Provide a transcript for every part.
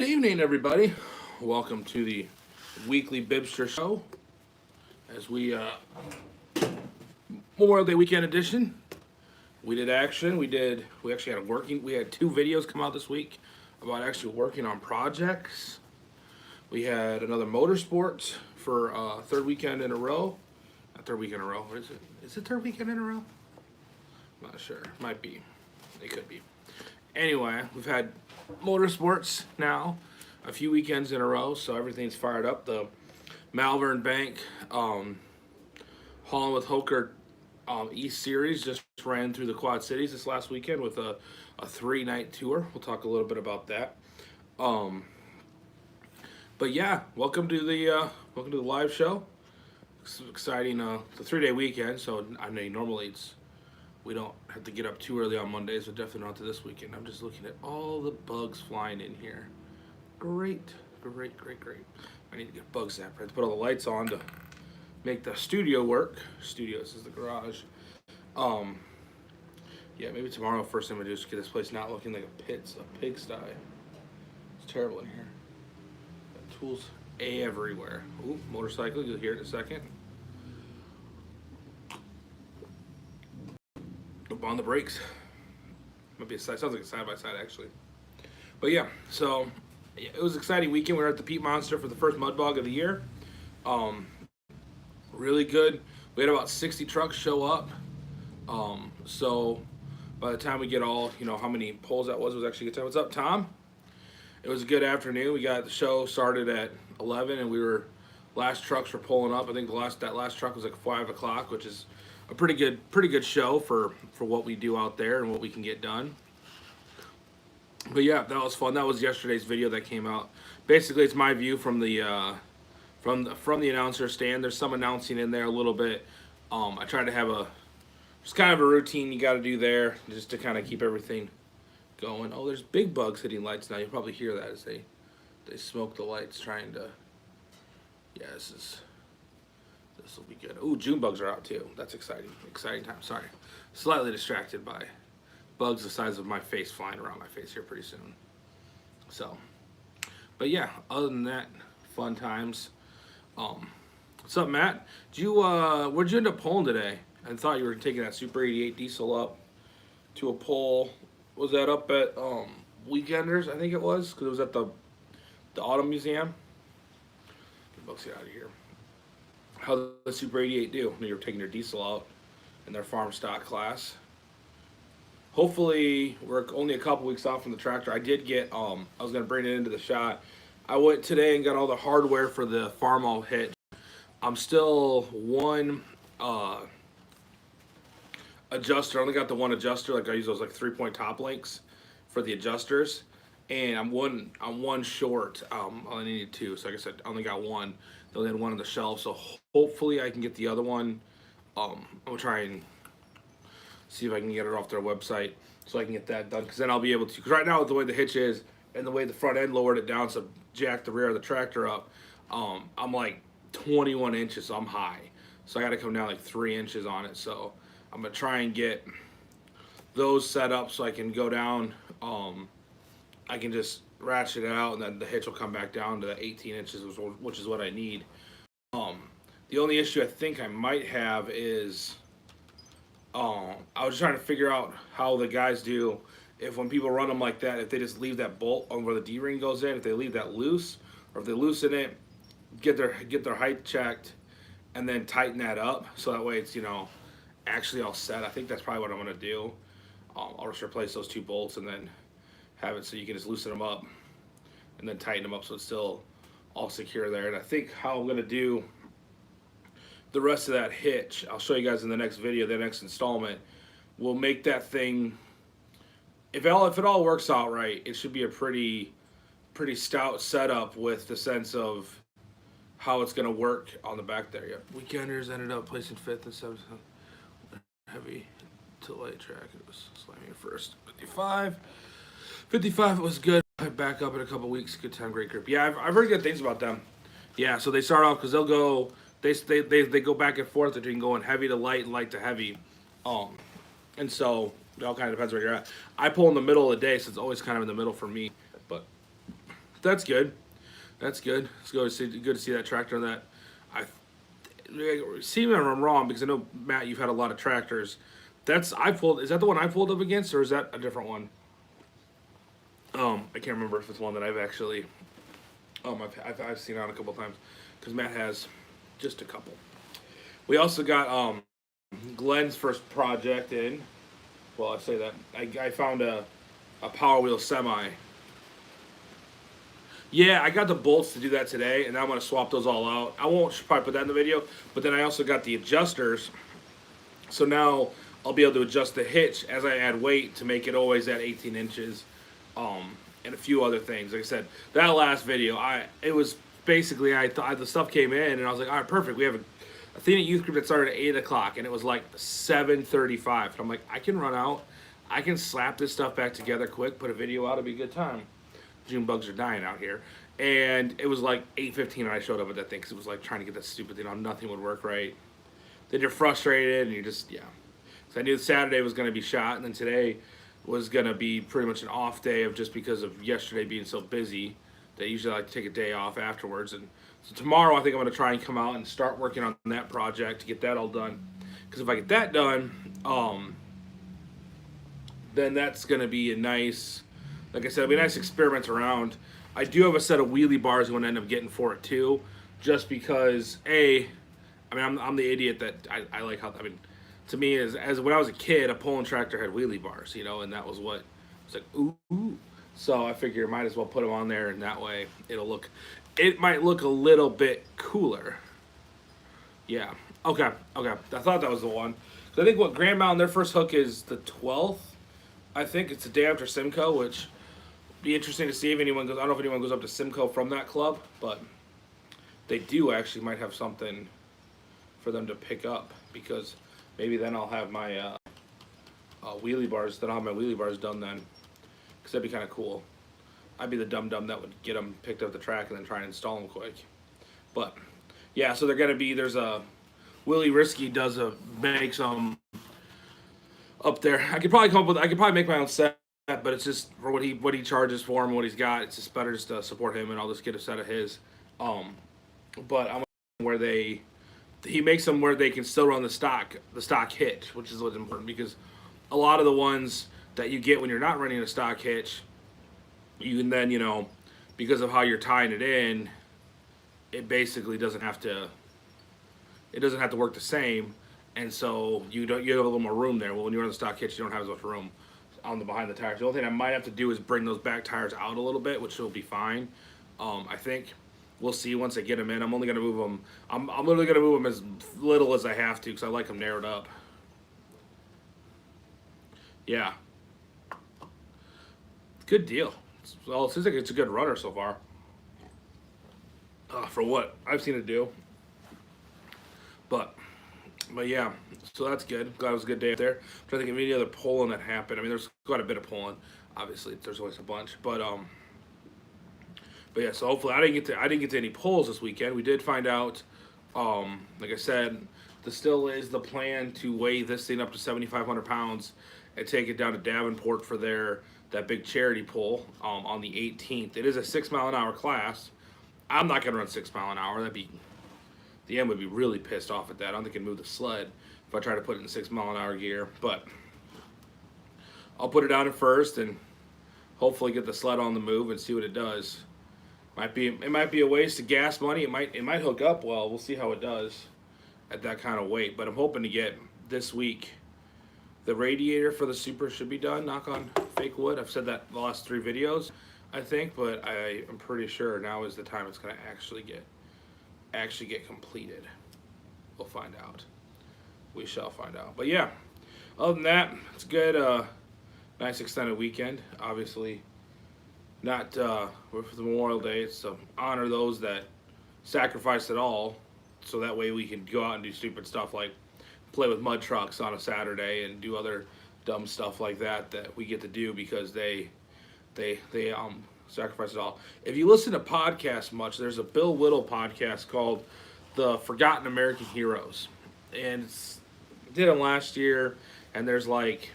evening, everybody. Welcome to the weekly BIBSTER'S show. As we Memorial Day weekend edition, we did action. We actually had we had two videos come out this week about actually working on projects. We had another motorsports for third weekend in a row. Not third weekend in a row. What is it? Is it third weekend in a row? I'm not sure. Might be. It could be. Anyway, we've had motorsports now a few weekends in a row, so everything's fired up. The Malvern Bank Holland with Hoker East Series just ran through the Quad Cities this last weekend with a 3-night tour. We'll talk a little bit about that. But yeah, welcome to the live show. It's exciting. It's a 3-day weekend, so I know normally we don't have to get up too early on Mondays, but definitely not to this weekend. I'm just looking at all the bugs flying in here. Great. I need to get bug zapper. I have to put all the lights on to make the studio work. Studios is the garage. Yeah, maybe tomorrow first thing I'm gonna do is get this place not looking like a pigsty. It's terrible in here. Got tools everywhere. Ooh, motorcycle, you'll hear it in a second. On the brakes. Might be a side, sounds like a side-by-side actually. But yeah, so it was an exciting weekend. We were at the Peat Monster for the first mud bog of the year. Really good. We had about 60 trucks show up. So by the time we get all, how many polls that was actually a good time. What's up, Tom? It was a good afternoon. We got the show started at 11 and last trucks were pulling up. I think that last truck was like 5 o'clock, which is a pretty good show for what we do out there and what we can get done. But yeah, that was fun. That was yesterday's video that came out. Basically, it's my view from the announcer stand. There's some announcing in there a little bit. I try to have just kind of a routine you got to do there just to kind of keep everything going. Oh, there's big bugs hitting lights now. You'll probably hear that as they smoke the lights trying to. Yeah, this will be good. Ooh, June bugs are out too. That's exciting. Exciting time. Sorry. Slightly distracted by bugs the size of my face flying around my face here pretty soon. So, but yeah, other than that, fun times. What's up, Matt? Where'd you end up pulling today? I thought you were taking that Super 88 diesel up to a pole. Was that up at Weekenders? I think it was, because it was at the Auto Museum. Get bugs get out of here. How did the Super 88 do when you were taking their diesel out in their farm stock class? Hopefully, we're only a couple weeks off from the tractor. I did get, I was going to bring it into the shot. I went today and got all the hardware for the Farmall hitch. I'm still one adjuster. I only got the one adjuster. Like I use those 3-point top links for the adjusters. And I'm one short. I only needed 2. So like I said, I only got one. They only had one on the shelf. So hopefully I can get the other one. I'm going to try and see if I can get it off their website so I can get that done. Because then I'll be able to. Because right now, with the way the hitch is and the way the front end lowered it down, so jack the rear of the tractor up, I'm like 21 inches, so I'm high. So I got to come down like 3 inches on it. So I'm going to try and get those set up so I can go down. I can just ratchet it out, and then the hitch will come back down to the 18 inches, which is what I need. The only issue I think I might have is I was trying to figure out how the guys do if when people run them like that, if they just leave that bolt on where the D-ring goes in, if they leave that loose, or if they loosen it, get their height checked, and then tighten that up so that way it's actually all set. I think that's probably what I'm gonna do. I'll just replace those 2 bolts and then have it so you can just loosen them up and then tighten them up so it's still all secure there. And I think how I'm going to do the rest of that hitch, I'll show you guys in the next video, the next installment, will make that thing, if it all works out right, it should be a pretty stout setup with the sense of how it's going to work on the back there. Yep. Weekenders ended up placing 5th and 7th. Heavy to light track. It was slamming first. 55 was good. I back up in a couple weeks. Good time, great grip. Yeah, I've heard good things about them. Yeah, so they start off because they'll go. They go back and forth between going heavy to light and light to heavy. And so it all kind of depends where you're at. I pull in the middle of the day, so it's always kind of in the middle for me. But That's good. That's good. It's good to see that tractor on that. I see me if I'm wrong because I know Matt, you've had a lot of tractors. That's I pulled. Is that the one I pulled up against, or is that a different one? I can't remember if it's one that I've actually. I've seen on a couple times because Matt has just a couple. We also got Glenn's first project in. Well, I say that I found a Power Wheel semi. Yeah, I got the bolts to do that today, and I'm going to swap those all out. I won't probably put that in the video, but then I also got the adjusters. So now I'll be able to adjust the hitch as I add weight to make it always at 18 inches, and a few other things. Like I said, that last video, it was basically I thought the stuff came in, and I was like, all right, perfect. We have a Athena youth group that started at 8 o'clock, and it was like 7:35. And I'm like, I can run out, I can slap this stuff back together quick, put a video out, it'll be a good time. June bugs are dying out here. And it was like 8:15 when I showed up at that thing because it was like trying to get that stupid thing on. Nothing would work right. Then you're frustrated and you just, yeah. So I knew Saturday was going to be shot, and then today was going to be pretty much an off day of just because of yesterday being so busy that usually I like to take a day off afterwards. And so tomorrow I think I'm going to try and come out and start working on that project to get that all done. Because if I get that done, then that's going to be a nice... Like I said, it'll be a nice experiment around. I do have a set of wheelie bars I'm going to end up getting for it too, just because I'm the idiot that I like how. I mean, to me, as when I was a kid, a pulling tractor had wheelie bars, and that was what it's like. Ooh. So I figure I might as well put them on there, and that way it might look a little bit cooler. Yeah. Okay. I thought that was the one. So I think what Grand Mountain, their first hook is the 12th. I think it's the day after Simcoe, which be interesting to see if anyone goes. I don't know if anyone goes up to Simcoe from that club, but they do actually might have something for them to pick up because maybe then I'll have my wheelie bars. Then I'll have my wheelie bars done then, because that'd be kind of cool. I'd be the dum that would get them picked up the track and then try and install them quick. But yeah, so they're gonna be. There's a Willie Risky makes them up there. I could probably make my own set. But it's just for what he charges for him, what he's got. It's just better just to support him, and I'll just get a set of his. But I'm where he makes them where they can still run the stock hitch, which is what's important because a lot of the ones that you get when you're not running a stock hitch, you can then because of how you're tying it in, it basically doesn't have to work the same, and so you have a little more room there. Well, when you're on the stock hitch, you don't have as much room on the behind the tires. The only thing I might have to do is bring those back tires out a little bit, which will be fine. I think we'll see once I get them in. I'm only gonna move them. I'm literally gonna move them as little as I have to because I like them narrowed up. Yeah, good deal. Well, it seems like it's a good runner so far. For what I've seen it do. But yeah, so that's good. Glad it was a good day up there. I'm trying to think of any other polling that happened. I mean, there's quite a bit of polling. Obviously, there's always a bunch, but yeah. So hopefully, I didn't get to any polls this weekend. We did find out, like I said, still is the plan to weigh this thing up to 7,500 pounds and take it down to Davenport for that big charity pull on the 18th. It is a 6 mile an hour class. I'm not gonna run 6 mile an hour. The end would be really pissed off at that. I don't think I can move the sled if I try to put it in 6 mile an hour gear. But I'll put it down at first and hopefully get the sled on the move and see what it does. It might be a waste of gas money. It might hook up well. We'll see how it does at that kind of weight. But I'm hoping to get this week. The radiator for the Super should be done. Knock on fake wood. I've said that the last 3 videos, I think, but I am pretty sure now is the time it's going to actually get completed. We'll find out. We shall find out. But yeah, other than that, it's good. Nice extended weekend. Obviously, not for the Memorial Day. It's to honor those that sacrificed it all, so that way we can go out and do stupid stuff like play with mud trucks on a Saturday and do other dumb stuff like that we get to do because they sacrifice it all. If you listen to podcasts much, there's a Bill Whittle podcast called The Forgotten American Heroes, and did them last year, and there's like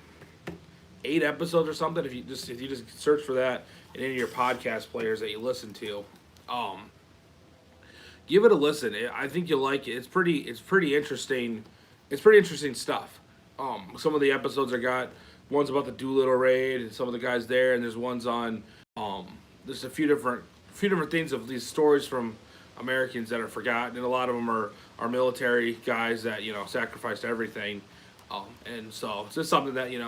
8 episodes or something. If you just search for that, and any of your podcast players that you listen to. Um, Give it a listen. I think you'll like it. It's pretty interesting. It's pretty interesting stuff. Some of the episodes I got one's about the Doolittle raid and some of the guys there, and there's ones on um, there's a few different things of these stories from Americans that are forgotten, and a lot of them are military guys that sacrificed everything. And so it's just something that if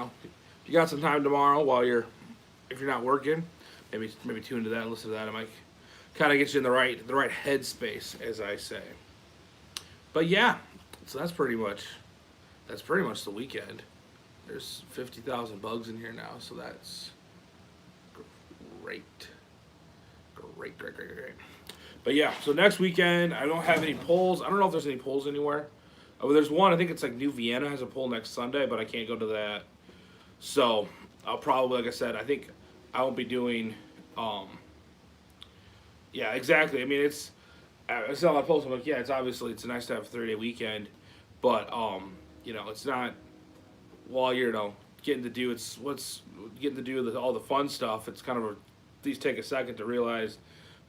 you got some time tomorrow while if you're not working, maybe tune into that and listen to that. It might kind of get you in the right headspace, as I say. But yeah, so that's pretty much the weekend. There's 50,000 bugs in here now, so that's great. Great. But yeah, so next weekend, I don't have any polls. I don't know if there's any polls anywhere. Oh, there's one. I think it's like New Vienna has a poll next Sunday, but I can't go to that. So I'll probably, like I said, I think I won't be doing. Yeah, exactly. I mean, I saw a lot of posts. I'm like, yeah, it's nice to have a 3-day weekend, but it's not while you're getting to do all the fun stuff. It's kind of at least take a second to realize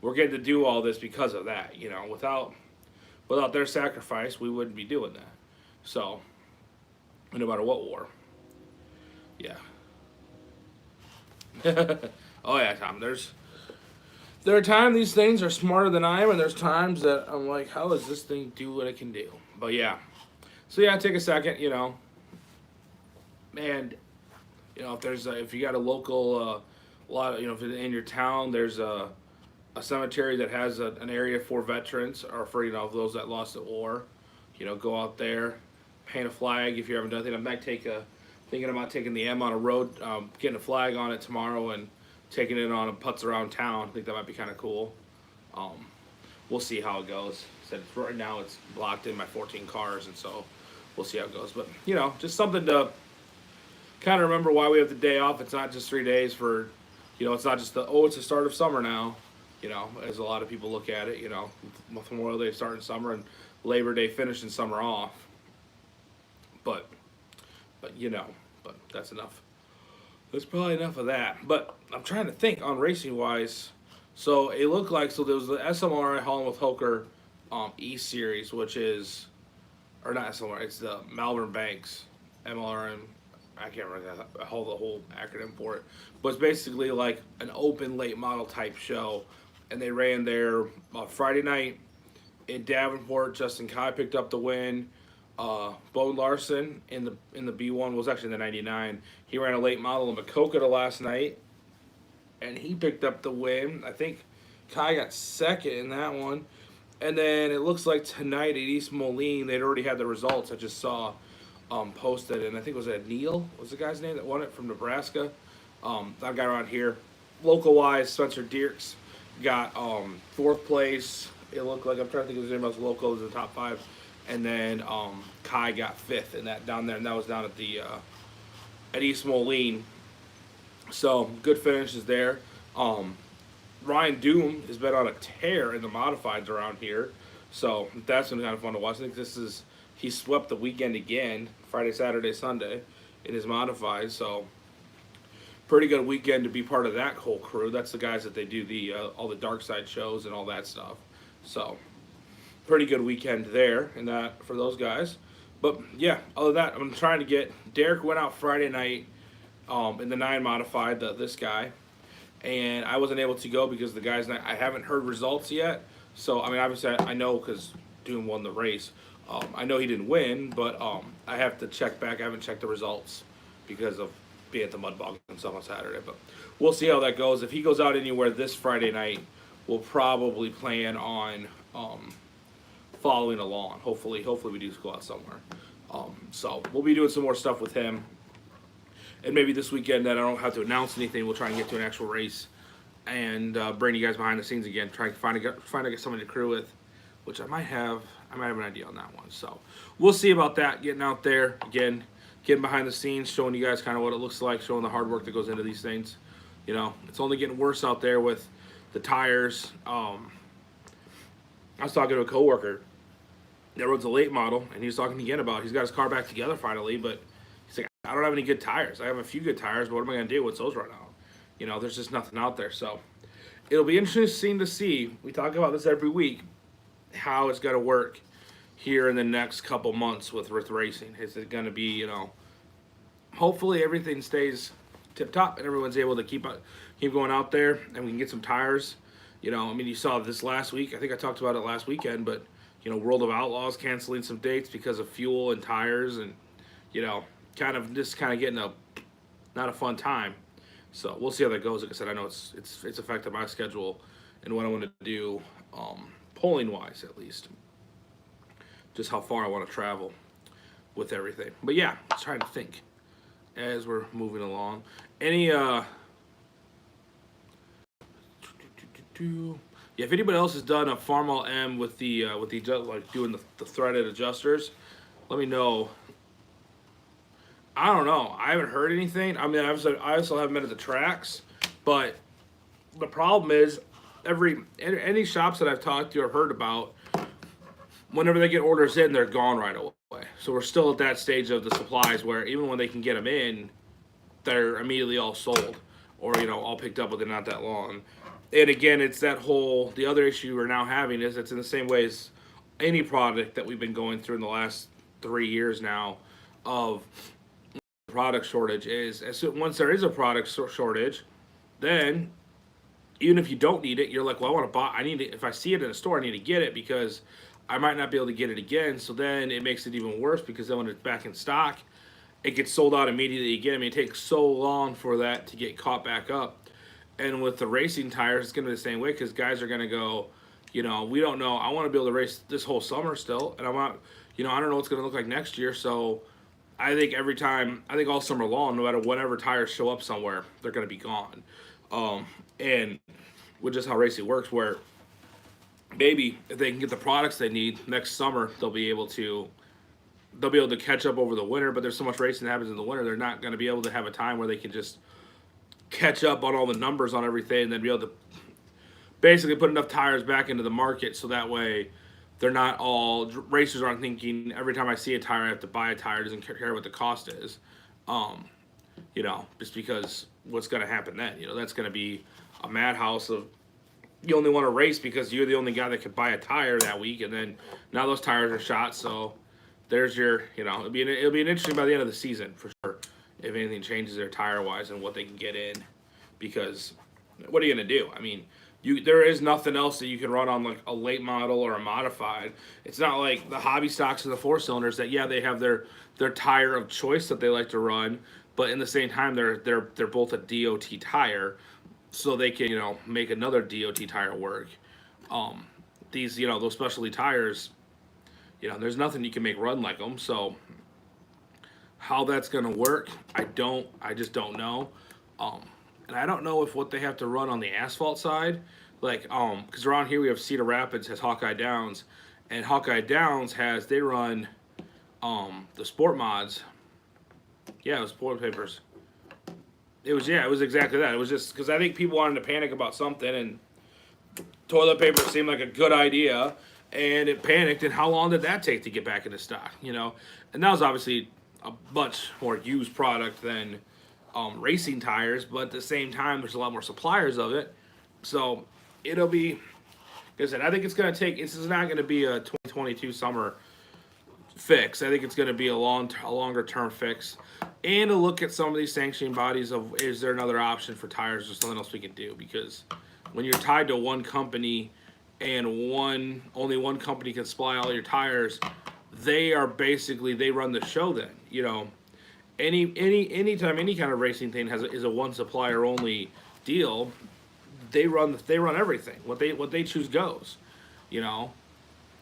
we're getting to do all this because of that. Without their sacrifice, we wouldn't be doing that. So, no matter what war. Yeah. Oh yeah, Tom. There are times these things are smarter than I am, and there's times that I'm like, how does this thing do what it can do? But yeah. So yeah, take a second, and if you got a local lot of if in your town there's a cemetery that has an area for veterans or for those that lost at war, go out there, paint a flag if you haven't done anything. I might thinking about taking the M on a road, getting a flag on it tomorrow and taking it on putts around town. I think that might be kind of cool. We'll see how it goes. Said right now it's blocked in my 14 cars, and so we'll see how it goes. But just something to kind of remember why we have the day off. It's not just 3 days for, it's not just it's the start of summer now. As a lot of people look at it. Memorial Day starting summer and Labor Day finishing summer off. But that's enough. That's probably enough of that. But I'm trying to think on racing wise. So it looked like there was the SMRI Holland with Hoker E Series, which is, or not SMRI, it's the Malvern Banks MLRM. I can't remember the whole acronym for it, but it's basically like an open late model type show, and they ran there Friday night in Davenport. Justin Kai picked up the win. Bone Larson in the B1 was actually in the 99. He ran a late model in Maquoketa last night, and he picked up the win. I think Kai got second in that one. And then it looks like tonight at East Moline, they'd already had the results. I just saw posted, and I think it was Neil was the guy's name that won it from Nebraska. That guy around here, local wise, Spencer Dierks got fourth place. It looked like, I'm trying to think of his name, else local was in the top 5. And then Kai got 5th in that down there, and that was down at the at East Moline. So good finishes there. Ryan Doom has been on a tear in the modifieds around here, so that's been kind of fun to watch. I think he swept the weekend again, Friday, Saturday, Sunday, in his modifieds. So pretty good weekend to be part of that whole crew. That's the guys that they do all the dark side shows and all that stuff. So pretty good weekend there and that for those guys. But yeah, other than that, I'm trying to get Derek went out Friday night in the 9 modified, this guy, and I wasn't able to go because the guy's not. I haven't heard results yet. So I mean, obviously I know because Doom won the race. I know he didn't win, but I have to check back. I haven't checked the results because of being at the mud bog and stuff on Saturday. But we'll see how that goes. If he goes out anywhere this Friday night, we'll probably plan on following along. Hopefully we do go out somewhere. So we'll be doing some more stuff with him. And maybe this weekend that I don't have to announce anything, we'll try and get to an actual race and bring you guys behind the scenes again. Try to get somebody to crew with, which I might have an idea on that one. So we'll see about that. Getting out there again, getting behind the scenes, showing you guys kind of what it looks like, showing the hard work that goes into these things. It's only getting worse out there with the tires. I was talking to a coworker that runs a late model, and he was talking again about he's got his car back together finally, but he's like, I don't have any good tires. I have a few good tires, but what am I going to do once those run out? there's just nothing out there. So it'll be interesting to see. We talk about this every week, how it's going to work here in the next couple months with racing. Is it going to be, hopefully everything stays tip top and everyone's able to keep going out there and we can get some tires. You saw this last week. I think I talked about it last weekend, but World of Outlaws canceling some dates because of fuel and tires, and kind of getting not a fun time. So we'll see how that goes. Like I said, I know it's affected my schedule and what I want to do, polling wise at least. Just how far I want to travel with everything. But yeah, let's try to think as we're moving along. Any if anybody else has done a Farmall M with the like doing the threaded adjusters, let me know. I don't know. I haven't heard anything. I mean, I still haven't been at the tracks, but the problem is any shops that I've talked to or heard about, whenever they get orders in, they're gone right away. So we're still at that stage of the supplies where even when they can get them in, they're immediately all sold or all picked up within not that long. And again, it's the other issue we're now having is it's in the same way as any product that we've been going through in the last 3 years now of product shortage is once there is a product shortage, then even if you don't need it, you're like, well, I want to buy. I need it. If I see it in a store, I need to get it because I might not be able to get it again. So then it makes it even worse because then when it's back in stock, it gets sold out immediately again. I mean, it takes so long for that to get caught back up. And with the racing tires, it's going to be the same way because guys are going to go, we don't know. I want to be able to race this whole summer still, and I want, I don't know what's going to look like next year. So I think all summer long, no matter whatever tires show up somewhere, they're going to be gone. And with just how racing works, where maybe if they can get the products they need next summer, they'll be able to catch up over the winter. But there's so much racing that happens in the winter, they're not going to be able to have a time where they can just catch up on all the numbers on everything and then be able to basically put enough tires back into the market so that way they're not all racers aren't thinking every time I see a tire I have to buy a tire. It doesn't care what the cost is, just because what's going to happen then, that's going to be a madhouse of you only want to race because you're the only guy that could buy a tire that week, and then now those tires are shot. So there's your it'll be an interesting by the end of the season for sure if anything changes there tire wise and what they can get in, because what are you going to do? I mean, there is nothing else that you can run on like a late model or a modified. It's not like the hobby stocks and the 4-cylinders that they have their tire of choice that they like to run, but in the same time they're both a DOT tire, so they can make another DOT tire work. These those specialty tires, there's nothing you can make run like them. So how that's gonna work, I just don't know. And I don't know if what they have to run on the asphalt side, like, because around here we have Cedar Rapids has Hawkeye Downs, and Hawkeye Downs they run, the sport mods. Yeah, it was sport papers. It was exactly that. It was just because I think people wanted to panic about something, and toilet paper seemed like a good idea, and it panicked. And how long did that take to get back into stock? And that was obviously a much more used product than racing tires, but at the same time, there's a lot more suppliers of it. So it'll be, like I said, I think it's going to take. This is not going to be a 2022 summer fix. I think it's going to be a longer term fix, and to look at some of these sanctioning bodies of is there another option for tires or something else we can do, because when you're tied to one company and only one company can supply all your tires, they run the show then. Anytime any kind of racing thing is a one supplier only deal, they run everything. What they choose goes,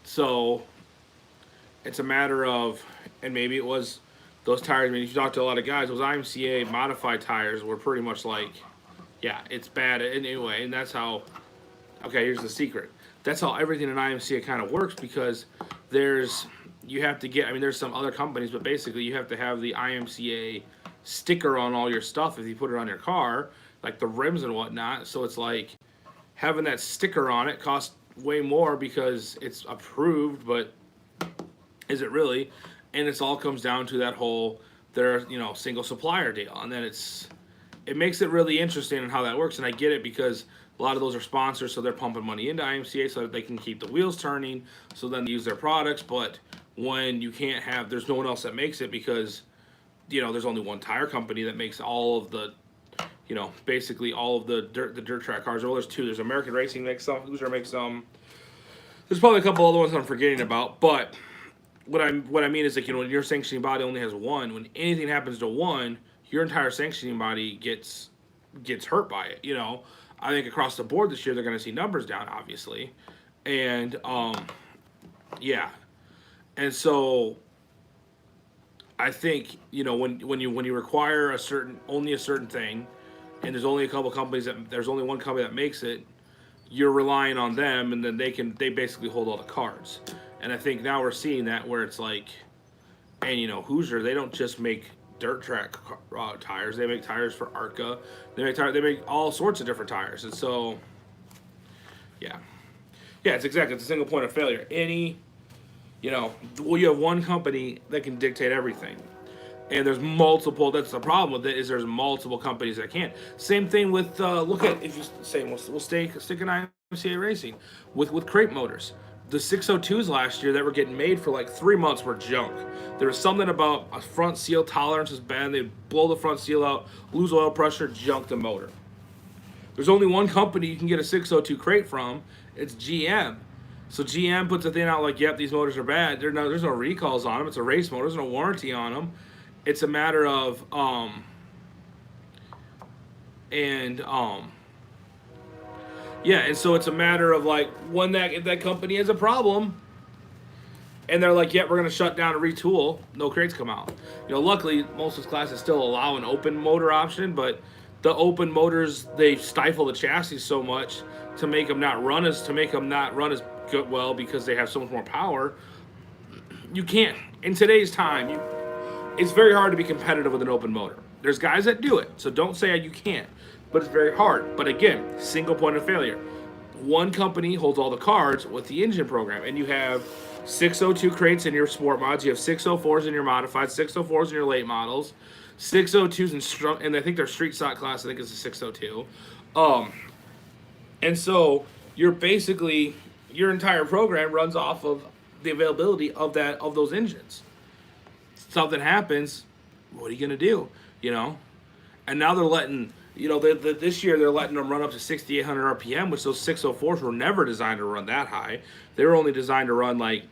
So it's a matter of, and maybe it was those tires. I mean, if you talk to a lot of guys, those IMCA modified tires were pretty much like, yeah, it's bad anyway. And that's how. Okay, here's the secret. That's how everything in IMCA kind of works, because you have to get. I mean, there's some other companies, but basically you have to have the IMCA sticker on all your stuff if you put it on your car, like the rims and whatnot. So it's like having that sticker on it costs way more because it's approved, but is it really? And it all comes down to that whole single supplier deal, and then it makes it really interesting in how that works. And I get it because a lot of those are sponsors, so they're pumping money into IMCA so that they can keep the wheels turning, so then they use their products. But when you can't have, there's no one else that makes it because, there's only one tire company that makes all of the, basically all of the dirt track cars. Well, there's two. There's American Racing makes some, Hoosier makes some. There's probably a couple other ones I'm forgetting about, but what I mean is, like, when your sanctioning body only has one, when anything happens to one, your entire sanctioning body gets hurt by it. I think across the board this year they're going to see numbers down, obviously, and yeah, and so I think when you require only a certain thing, and there's only there's only one company that makes it, you're relying on them, and then they basically hold all the cards. And I think now we're seeing that where it's like, and Hoosier, they don't just make dirt track tires. They make tires for ARCA. They make all sorts of different tires. And so, yeah, it's a single point of failure. You have one company that can dictate everything, and there's multiple. That's the problem with it, is there's multiple companies that can't. Same thing with look at, if you say we'll stick in IMCA racing with crate motors. The 602s last year that were getting made for like 3 months were junk. There was something about a front seal tolerance was bad. They'd blow the front seal out, lose oil pressure, junk the motor. There's only one company you can get a 602 crate from. It's GM. So GM puts a thing out like, yep, these motors are bad. There's no recalls on them. It's a race motor. There's no warranty on them. It's a matter of yeah, and so it's a matter of like, when if that company has a problem, and they're like, yeah, we're going to shut down and retool, no crates come out. Luckily, most of those classes still allow an open motor option, but the open motors, they stifle the chassis so much to make them not run as good, because they have so much more power. You can't, in today's time, it's very hard to be competitive with an open motor. There's guys that do it, so don't say you can't. But it's very hard. But again, single point of failure. One company holds all the cards with the engine program, and you have 602 crates in your sport mods. You have 604s in your modified, 604s in your late models, 602s and I think their street stock class, I think, is a 602. And so you're basically, your entire program runs off of the availability of those engines. Something happens, what are you gonna do? And now they're letting. This year they're letting them run up to 6,800 RPM, which those 604s were never designed to run that high. They were only designed to run, like,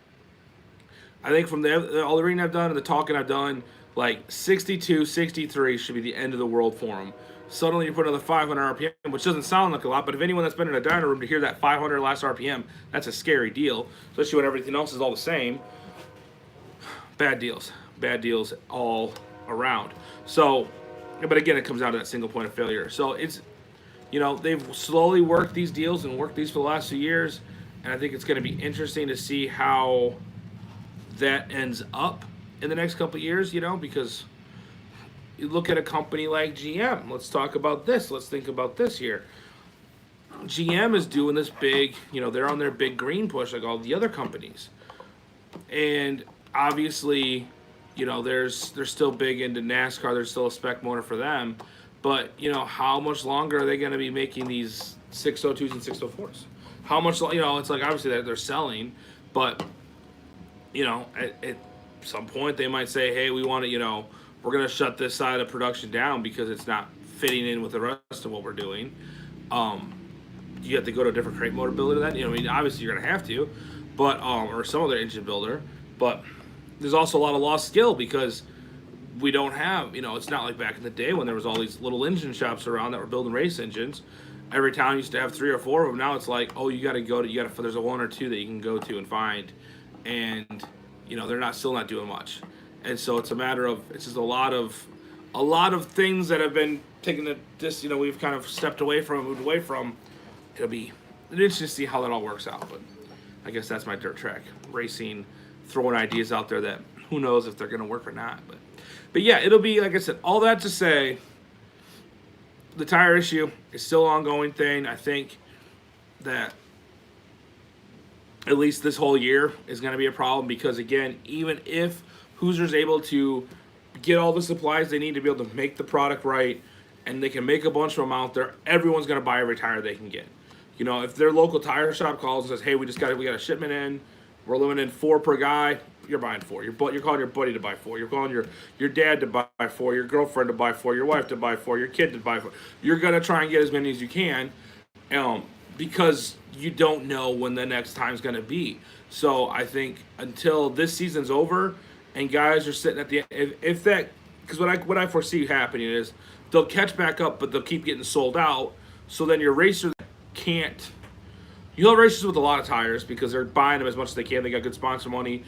I think from all the reading I've done and the talking I've done, like 62, 63 should be the end of the world for them. Suddenly you put another 500 RPM, which doesn't sound like a lot, but if anyone that's been in a dyno room to hear that 500 last RPM, that's a scary deal, especially when everything else is all the same. Bad deals all around. So, but again, it comes down to that single point of failure. So it's, they've slowly worked these deals and worked these for the last few years, and I think it's going to be interesting to see how that ends up in the next couple of years, because you look at a company like GM. Let's talk about this. Let's think about this here. GM is doing this big, they're on their big green push like all the other companies. And obviously, they're still big into NASCAR. There's still a spec motor for them. But, how much longer are they going to be making these 602s and 604s? How much, it's like, obviously they're selling, but, at some point they might say, hey, we want to, we're going to shut this side of production down because it's not fitting in with the rest of what we're doing. You have to go to a different crate motor builder then. Obviously you're going to have to, but, or some other engine builder, but there's also a lot of lost skill because we don't have, it's not like back in the day when there was all these little engine shops around that were building race engines. Every town used to have 3 or 4 of them. Now it's like, oh, there's a 1 or 2 that you can go to and find, and they're still not doing much. And so it's a matter of, it's just a lot of things that have been taken we've kind of moved away from. It'll be interesting to see how that all works out. But I guess that's my dirt track racing, throwing ideas out there that who knows if they're going to work or not. But yeah, it'll be, like I said, all that to say, the tire issue is still an ongoing thing. I think that at least this whole year is going to be a problem because, again, even if Hoosier's able to get all the supplies they need to be able to make the product right and they can make a bunch of them out there, everyone's going to buy every tire they can get. You know, if their local tire shop calls and says, "Hey, we got a shipment in. We're limiting 4 per guy." You're buying 4. You're calling your buddy to buy 4. You're calling your dad to buy 4. Your girlfriend to buy 4. Your wife to buy 4. Your kid to buy 4. You're gonna try and get as many as you can, because you don't know when the next time's gonna be. So I think until this season's over, and guys are sitting at the if that because what I foresee happening is they'll catch back up, but they'll keep getting sold out. So then your racers can't. You'll have racers with a lot of tires because they're buying them as much as they can. They got good sponsor money.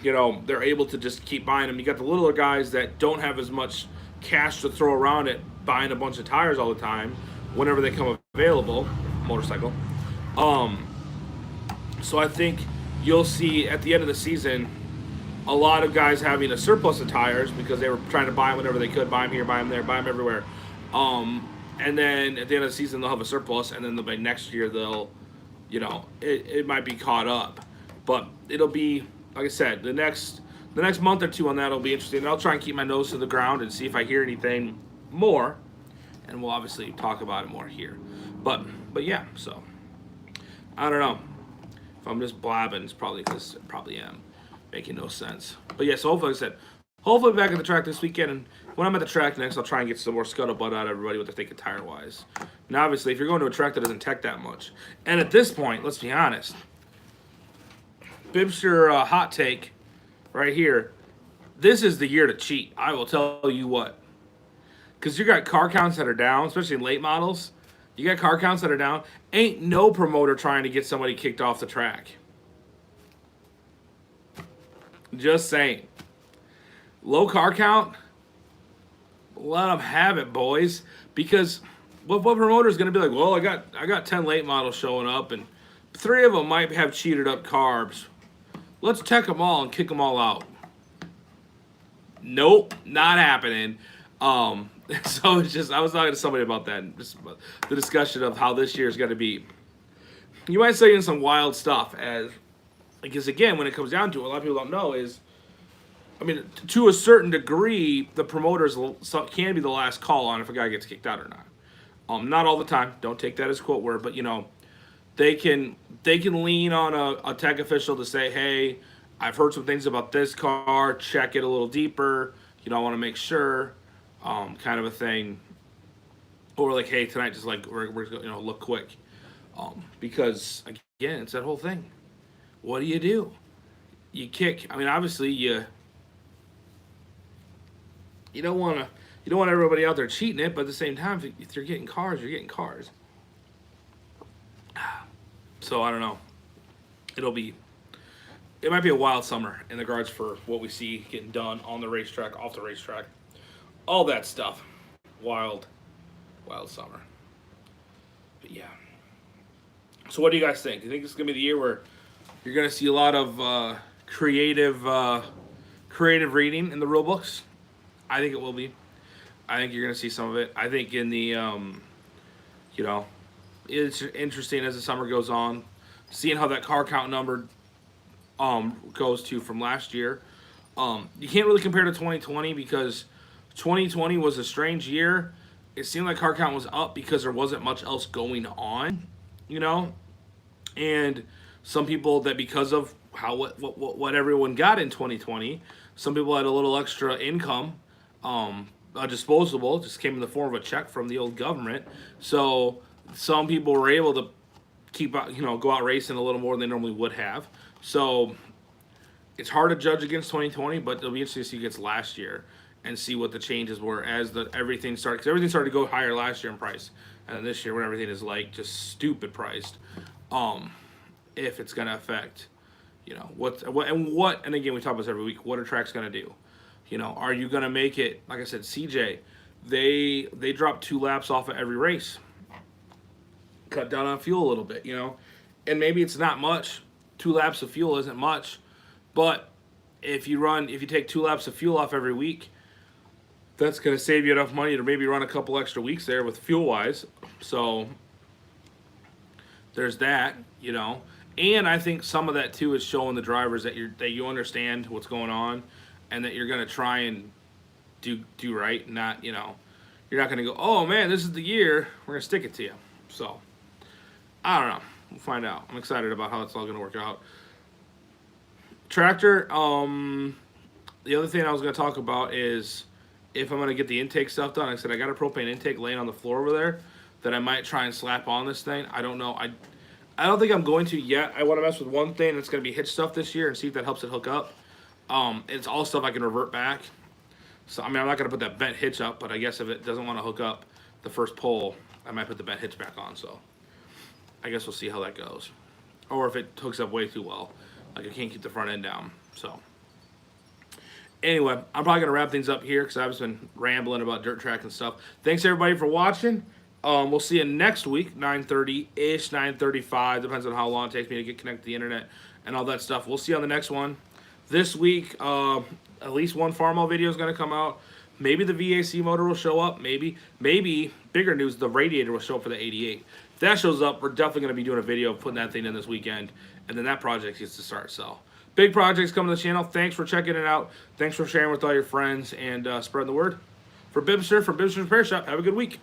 You know, they're able to just keep buying them. You got the littler guys that don't have as much cash to throw around it, buying a bunch of tires all the time whenever they come available. Motorcycle. So I think you'll see at the end of the season a lot of guys having a surplus of tires because they were trying to buy them whenever they could, buy them here, buy them there, buy them everywhere. And then at the end of the season they'll have a surplus, and then by next year they'll, you know, it might be caught up, but it'll be, like I said, the next month or two on that will be interesting. And I'll try and keep my nose to the ground and see if I hear anything more, and we'll obviously talk about it more here. But yeah, so I don't know if I'm just blabbing. It's probably because I probably am making no sense. But yeah, so hopefully, like I said, hopefully back at the track this weekend, and when I'm at the track next, I'll try and get some more scuttlebutt out of everybody what they're thinking tire wise. Now, obviously, if you're going to a track that doesn't tech that much, and at this point, let's be honest. Bibster hot take right here. This is the year to cheat. I will tell you what. Because you got car counts that are down, especially in late models. You got car counts that are down. Ain't no promoter trying to get somebody kicked off the track. Just saying. Low car count, let them have it, boys. Because what promoter is going to be like, well, I got 10 late models showing up, and 3 of them might have cheated up carbs. Let's tech them all and kick them all out. Nope, not happening. So it's just, I was talking to somebody about that, just the discussion of how this year is going to be. You might say in some wild stuff, because again, when it comes down to it, a lot of people don't know is, I mean, to a certain degree, the promoters can be the last call on if a guy gets kicked out or not. Not all the time. Don't take that as quote word, but you know, they can lean on a tech official to say, hey, I've heard some things about this car. Check it a little deeper. You know, I want to make sure, kind of a thing. Or like, hey, tonight just like we're look quick, because again, it's that whole thing. What do? You kick. I mean, obviously you don't want everybody out there cheating it, but at the same time, if you're getting cars, you're getting cars. So I don't know. It might be a wild summer in regards for what we see getting done on the racetrack, off the racetrack, all that stuff. Wild summer. But yeah. So what do you guys think? Do you think this is gonna be the year where you're gonna see a lot of creative reading in the rule books? I think it will be. I think you're gonna see some of it. I think in the it's interesting as the summer goes on, seeing how that car count number goes to from last year. You can't really compare to 2020 because 2020 was a strange year. It seemed like car count was up because there wasn't much else going on, and some people that because of what everyone got in 2020, some people had a little extra income, disposable, just came in the form of a check from the old government. So some people were able to keep out, go out racing a little more than they normally would have. So it's hard to judge against 2020, but it'll be interesting to see against last year and see what the changes were as everything started. Because everything started to go higher last year in price, and then this year when everything is like just stupid priced, if it's gonna affect, and again we talk about this every week. What are tracks gonna do? Are you gonna make it? Like I said, CJ, they drop 2 laps off of every race, cut down on fuel a little bit, and maybe it's not much. 2 laps of fuel isn't much, but if you take 2 laps of fuel off every week, that's going to save you enough money to maybe run a couple extra weeks there with fuel wise. So there's that, and I think some of that too is showing the drivers that you understand what's going on and that you're going to try and do right, not you're not going to go, oh man, this is the year, we're going to stick it to you. So, I don't know. We'll find out. I'm excited about how it's all going to work out. Tractor, the other thing I was going to talk about is if I'm going to get the intake stuff done. Like I said, I got a propane intake laying on the floor over there that I might try and slap on this thing. I don't know. I don't think I'm going to yet. I want to mess with one thing that's going to be hitch stuff this year and see if that helps it hook up. It's all stuff I can revert back. So, I mean, I'm not going to put that bent hitch up, but I guess if it doesn't want to hook up the first pole, I might put the bent hitch back on. So, I guess we'll see how that goes. Or if it hooks up way too well. Like, I can't keep the front end down. So, anyway, I'm probably going to wrap things up here because I've just been rambling about dirt track and stuff. Thanks, everybody, for watching. We'll see you next week, 9:30-ish, 9:35. Depends on how long it takes me to get connected to the internet and all that stuff. We'll see you on the next one. This week, at least one Farmall video is going to come out. Maybe the VAC motor will show up. Maybe, bigger news, the radiator will show up for the 88. If that shows up, we're definitely going to be doing a video of putting that thing in this weekend. And then that project gets to start. So, big projects coming to the channel. Thanks for checking it out. Thanks for sharing with all your friends and spreading the word. For BIBSTER, from BIBSTER'S Repair Shop, have a good week.